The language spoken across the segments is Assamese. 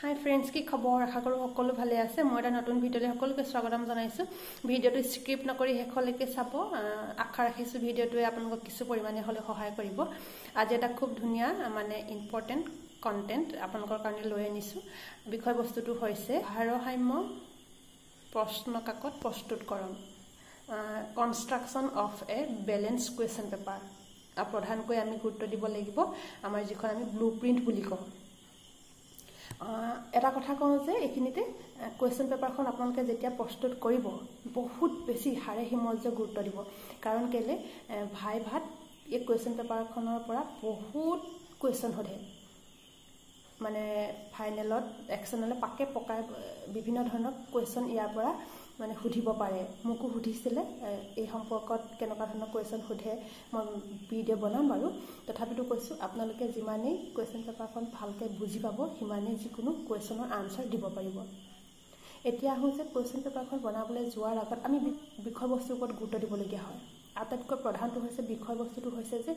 হাই ফ্ৰেণ্ডছ, কি খবৰ? আশা কৰোঁ সকলো ভালে আছে। মই এটা নতুন ভিডিঅ'লৈ সকলোকে স্বাগতম জনাইছোঁ। ভিডিঅ'টো স্কিপ নকৰি শেষলৈকে চাব। আশা ৰাখিছোঁ ভিডিঅ'টোৱে আপোনালোকক কিছু পৰিমাণে হ'লেও সহায় কৰিব। আজি এটা খুব ধুনীয়া ইম্পৰ্টেণ্ট কণ্টেণ্ট আপোনালোকৰ কাৰণে লৈ আনিছোঁ। বিষয়বস্তুটো হৈছে ভাৰসাম্য প্ৰশ্নকাকত প্ৰস্তুতকৰণ, construction of a balance question paper. প্ৰধানকৈ আমি গুৰুত্ব দিব লাগিব আমাৰ যিখন আমি ব্লু প্ৰিণ্ট বুলি কওঁ। এটা কথা কওঁ যে এইখিনিতে কুৱেশ্যন পেপাৰখন আপোনালোকে যেতিয়া প্ৰস্তুত কৰিব বহুত বেছি হাড়ে হিমজে গুৰুত্ব দিব। কাৰণ কেলৈ ভাইভাত এই কুৱেশ্যন পেপাৰখনৰ পৰা বহুত কুৱেশ্যন সোধে। মানে ফাইনেলত এক্সটাৰ্নেলে পাকে পকাই বিভিন্ন ধৰণৰ কুৱেশ্যন ইয়াৰ পৰা মানে সুধিব পাৰে। মোকো সুধিছিলে এই সম্পৰ্কত কেনেকুৱা ধৰণৰ কুৱেশ্যন সোধে মই ভিডিঅ' বনাম বাৰু। তথাপিতো কৈছোঁ আপোনালোকে যিমানেই কুৱেশ্যন পেপাৰখন ভালকৈ বুজি পাব সিমানেই যিকোনো কুৱেশ্যনৰ আনচাৰ দিব পাৰিব। এতিয়া আহোঁ যে কুৱেশ্যন পেপাৰখন বনাবলৈ যোৱাৰ আগত আমি বিষয়বস্তুৰ ওপৰত গুৰুত্ব দিবলগীয়া হয়। আটাইতকৈ প্ৰধানটো হৈছে বিষয়বস্তুটো হৈছে যে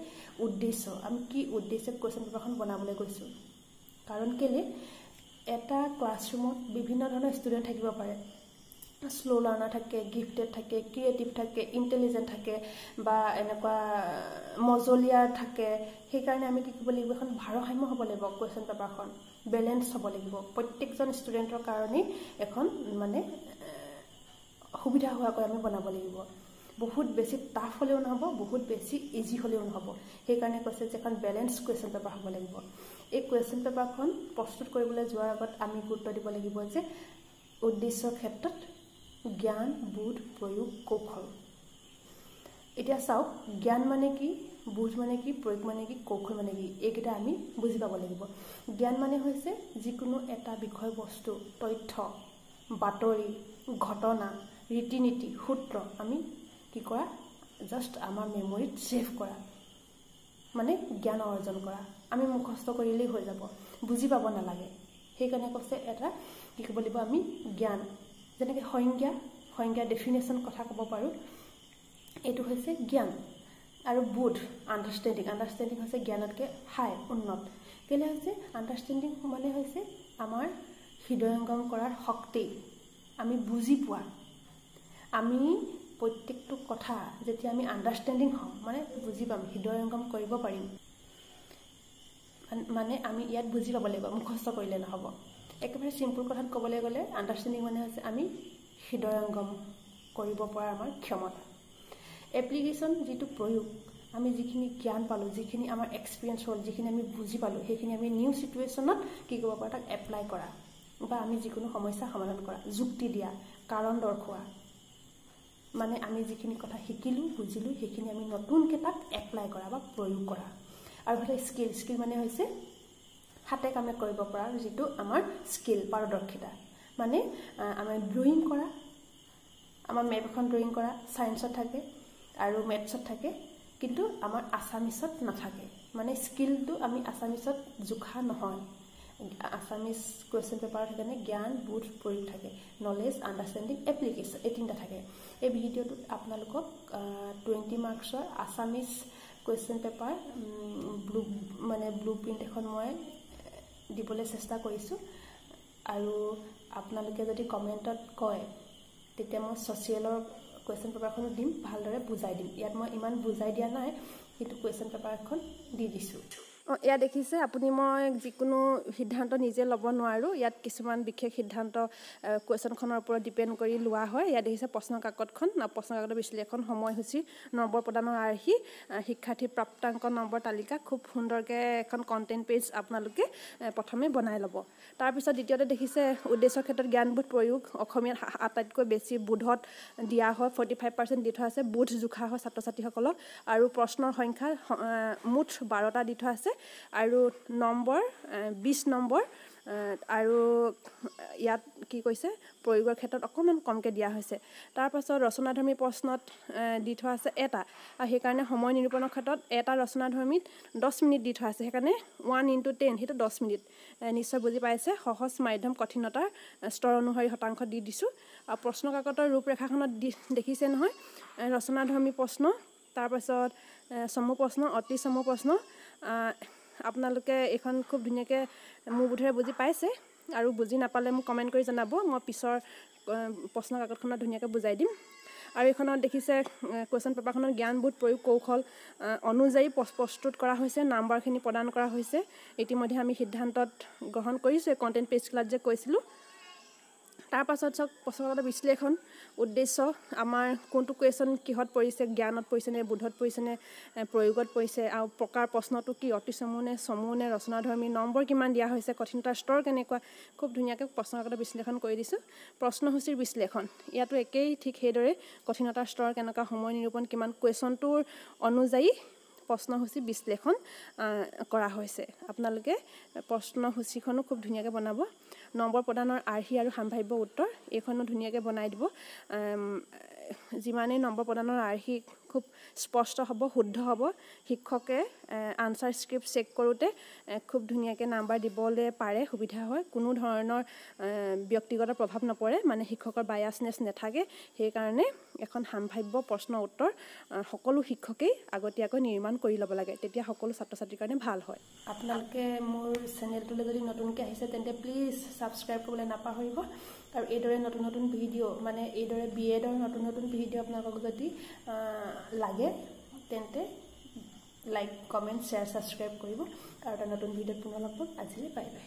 উদ্দেশ্য। আমি কি উদ্দেশ্যত কুৱেশ্যন পেপাৰখন বনাবলৈ গৈছোঁ। কাৰণ কেলৈ এটা ক্লাছৰুমত বিভিন্ন ধৰণৰ ষ্টুডেণ্ট থাকিব পাৰে। শ্ল' লাৰ্ণাৰ থাকে, গিফটেড থাকে, ক্ৰিয়েটিভ থাকে, ইণ্টেলিজেণ্ট থাকে বা এনেকুৱা মজলীয়াৰ থাকে। সেইকাৰণে আমি কি কৰিব লাগিব, এখন ভাৰসাম্য হ'ব লাগিব কুৱেশ্যন পেপাৰখন, বেলেঞ্চ হ'ব লাগিব। প্ৰত্যেকজন ষ্টুডেণ্টৰ কাৰণেই এখন মানে সুবিধা হোৱাকৈ আমি বনাব লাগিব। বহুত বেছি টাফ হ'লেও নহ'ব, বহুত বেছি ইজি হ'লেও নহ'ব। সেইকাৰণে কৈছে যে এখন বেলেঞ্চ কুৱেশ্যন পেপাৰ হ'ব লাগিব। এই কুৱেশ্যন পেপাৰখন প্ৰস্তুত কৰিবলৈ যোৱাৰ আগত আমি গুৰুত্ব দিব লাগিব যে উদ্দেশ্যৰ ক্ষেত্ৰত জ্ঞান, বোধ, প্ৰয়োগ, কৌশল। এতিয়া চাওক, জ্ঞান মানে কি, বোধ মানে কি, প্ৰয়োগ মানে কি, কৌশল মানে কি, এইকেইটা আমি বুজি পাব লাগিব। জ্ঞান মানে হৈছে যিকোনো এটা বিষয়বস্তু, তথ্য, বাতৰি, ঘটনা, ৰীতি নীতি, সূত্ৰ আমি কি কৰা, জাষ্ট আমাৰ মেমৰিত ছেভ কৰা, মানে জ্ঞান অৰ্জন কৰা। আমি মুখস্থ কৰিলেই হৈ যাব, বুজি পাব নালাগে। সেইকাৰণে কৈছে এটা কি ক'ব লাগিব আমি জ্ঞান। যেনেকৈ সংজ্ঞা ডেফিনেশ্যন কথা ক'ব পাৰোঁ, এইটো হৈছে জ্ঞান। আৰু বোধ, আণ্ডাৰষ্টেণ্ডিং হৈছে জ্ঞানতকৈ হাই উন্নত। কেলৈ হৈছে আণ্ডাৰষ্টেণ্ডিং মানে হৈছে আমাৰ হৃদয়ংগম কৰাৰ শক্তি, আমি বুজি পোৱা। আমি প্ৰত্যেকটো কথা যেতিয়া আমি আণ্ডাৰষ্টেণ্ডিং হ'ম মানে বুজি পাম, হৃদয়ংগম কৰিব পাৰিম, মানে আমি ইয়াত বুজি পাব লাগিব, মুখস্থ কৰিলে নহ'ব। একেবাৰে চিম্পুল কথাত ক'বলৈ গ'লে আণ্ডাৰষ্টেণ্ডিং মানে হৈছে আমি হৃদয়ংগম কৰিব পৰা আমাৰ ক্ষমতা। এপ্লিকেশ্যন যিটো প্ৰয়োগ, আমি যিখিনি জ্ঞান পালোঁ, যিখিনি আমাৰ এক্সপিৰিয়েঞ্চ হ'ল, যিখিনি আমি বুজি পালোঁ, সেইখিনি আমি নিউ ছিটুৱেশ্যনত কি কৰিব পাৰোঁ, তাক এপ্লাই কৰা বা আমি যিকোনো সমস্যা সমাধান কৰা, যুক্তি দিয়া, কাৰণ দৰ্শোৱা। মানে আমি যিখিনি কথা শিকিলোঁ, বুজিলোঁ, সেইখিনি আমি নতুনকৈ তাক এপ্লাই কৰা বা প্ৰয়োগ কৰা। আৰু এটা স্কিল মানে হৈছে হাতে কামে কৰিব পৰা যিটো আমাৰ স্কিল, পাৰদৰ্শিতা। মানে আমাৰ ড্ৰয়িং কৰা, আমাৰ মেপ এখন ড্ৰয়িং কৰা ছায়েন্সত থাকে আৰু মেথছত থাকে, কিন্তু আমাৰ আছামিছত নাথাকে। মানে স্কিলটো আমি আছামিছত জোখা নহয়। আছামিজ কুৱেশ্যন পেপাৰত সেইকাৰণে জ্ঞান, বোধ, প্ৰয়োগ থাকে, নলেজ, আণ্ডাৰষ্টেণ্ডিং, এপ্লিকেশ্যন, এই তিনিটা থাকে। এই ভিডিঅ'টোত আপোনালোকক 20 মাৰ্কছৰ Assamese question paper blueprint এখন মই দিবলৈ চেষ্টা কৰিছোঁ। আৰু আপোনালোকে যদি কমেণ্টত কয় তেতিয়া মই ছ'চিয়েলৰ কুৱেশ্যন পেপাৰখনো দিম, ভালদৰে বুজাই দিম। ইয়াত মই ইমান বুজাই দিয়া নাই, কিন্তু কুৱেশ্যন পেপাৰ এখন দি দিছোঁ। ইয়াত দেখিছে আপুনি, মই যিকোনো সিদ্ধান্ত নিজে ল'ব নোৱাৰোঁ। ইয়াত কিছুমান বিশেষ সিদ্ধান্ত কুৱেশ্যনখনৰ ওপৰত ডিপেণ্ড কৰি লোৱা হয়। ইয়াত দেখিছে প্ৰশ্নকাকতখন, প্ৰশ্নকাকতৰ বিশ্লেষণ, সময়সূচী, নম্বৰ প্ৰদানৰ আৰ্হি, শিক্ষাৰ্থীৰ প্ৰাপ্তাংক নম্বৰ তালিকা। খুব সুন্দৰকৈ এখন কণ্টেণ্ট পেজ আপোনালোকে প্ৰথমে বনাই ল'ব। তাৰপিছত দ্বিতীয়তে দেখিছে উদ্দেশ্যৰ ক্ষেত্ৰত জ্ঞানবোধ প্ৰয়োগ। অসমীয়াত আটাইতকৈ বেছি বোধত দিয়া হয়, 45% দি থোৱা আছে। বোধ জোখা হয় ছাত্ৰ ছাত্ৰীসকলক। আৰু প্ৰশ্নৰ সংখ্যা মুঠ 12টা দি থোৱা আছে আৰু নম্বৰ 20 নম্বৰ। আৰু ইয়াত কি কৈছে, প্ৰয়োগৰ ক্ষেত্ৰত অকণমান কমকৈ দিয়া হৈছে। তাৰপাছত ৰচনাধৰ্মী প্ৰশ্নত দি থোৱা আছে এটা, আৰু সেইকাৰণে সময় নিৰূপণৰ ক্ষেত্ৰত এটা ৰচনাধৰ্মীত 10 মিনিট দি থোৱা আছে। সেইকাৰণে 1 × 10 সেইটো 10 মিনিট। নিশ্চয় বুজি পাইছে। সহজ, মাধ্যম, কঠিনতাৰ স্তৰ অনুসৰি শতাংশ দি দিছোঁ। আৰু প্ৰশ্নকাকতৰ ৰূপৰেখাখনত দেখিছে নহয়, ৰচনাধৰ্মী প্ৰশ্ন, তাৰপাছত চমু প্ৰশ্ন, অতি চমু প্ৰশ্ন। আপোনালোকে এইখন খুব ধুনীয়াকৈ মোৰ বোধেৰে বুজি পাইছে। আৰু বুজি নাপালে মোক কমেণ্ট কৰি জনাব, মই পিছৰ প্ৰশ্ন কাকতখনত ধুনীয়াকৈ বুজাই দিম। আৰু এইখনত দেখিছে কুৱেশ্যন পেপাৰখনত জ্ঞানবোধ প্ৰয়োগ কৌশল অনুযায়ী প্ৰস্তুত কৰা হৈছে, নাম্বাৰখিনি প্ৰদান কৰা হৈছে। ইতিমধ্যে আমি সিদ্ধান্তত গ্ৰহণ কৰিছোঁ, কণ্টেণ্ট পেজ ক্লাছত যে কৈছিলোঁ। তাৰ পাছত চাওক প্ৰশ্নগত বিশ্লেষণ উদ্দেশ্য, আমাৰ কোনটো কুৱেশ্যন কিহত পৰিছে, জ্ঞানত পৰিছে নে, বোধত পৰিছে নে, প্ৰয়োগত পৰিছে, আৰু প্ৰকাৰ প্ৰশ্নটো কি, অতি চমু নে, ৰচনাধৰ্মী, নম্বৰ কিমান দিয়া হৈছে, কঠিনতাৰ স্তৰ কেনেকুৱা, খুব ধুনীয়াকৈ প্ৰশ্নগত বিশ্লেষণ কৰি দিছোঁ। প্ৰশ্নসূচীৰ বিশ্লেষণ ইয়াতো একেই, ঠিক সেইদৰে কঠিনতাৰ স্তৰ কেনেকুৱা, সময় নিৰূপণ কিমান, কুৱেশ্যনটোৰ অনুযায়ী প্ৰশ্নসূচী বিশ্লেষণ কৰা হৈছে। আপোনালোকে প্ৰশ্নসূচীখনো খুব ধুনীয়াকৈ বনাব। নম্বৰ প্ৰদানৰ আৰ্হি আৰু সাম্ভাৱ্য উত্তৰ এইখনো ধুনীয়াকৈ বনাই দিব। যিমানেই নম্বৰ প্ৰদানৰ আৰ্হি খুব স্পষ্ট হ'ব, শুদ্ধ হ'ব, শিক্ষকে আনচাৰ স্ক্ৰিপ্ট চেক কৰোঁতে খুব ধুনীয়াকৈ নাম্বাৰ দিবলৈ পাৰে, সুবিধা হয়। কোনো ধৰণৰ ব্যক্তিগত প্ৰভাৱ নপৰে, মানে শিক্ষকৰ বায়াছনেছ নাথাকে। সেইকাৰণে এখন সাম্ভাৱ্য প্ৰশ্ন উত্তৰ সকলো শিক্ষকেই আগতীয়াকৈ নিৰ্মাণ কৰি ল'ব লাগে, তেতিয়া সকলো ছাত্ৰ ছাত্ৰীৰ কাৰণে ভাল হয়। আপোনালোকে মোৰ চেনেলটোলৈ যদি নতুনকৈ আহিছে তেন্তে প্লিজ ছাবস্ক্ৰাইব কৰিবলৈ নাপাহৰিব। আৰু এইদৰে নতুন নতুন ভিডিঅ' মানে এইদৰে BEdৰ নতুন নতুন ভিডিঅ' আপোনালোকক যদি লাগে তেন্তে লাইক, কমেণ্ট, শ্বেয়াৰ, ছাবস্ক্ৰাইব কৰিব। আৰু এটা নতুন ভিডিঅ'ত পুনৰ লগ পাম। আজিলৈ বাই বাই।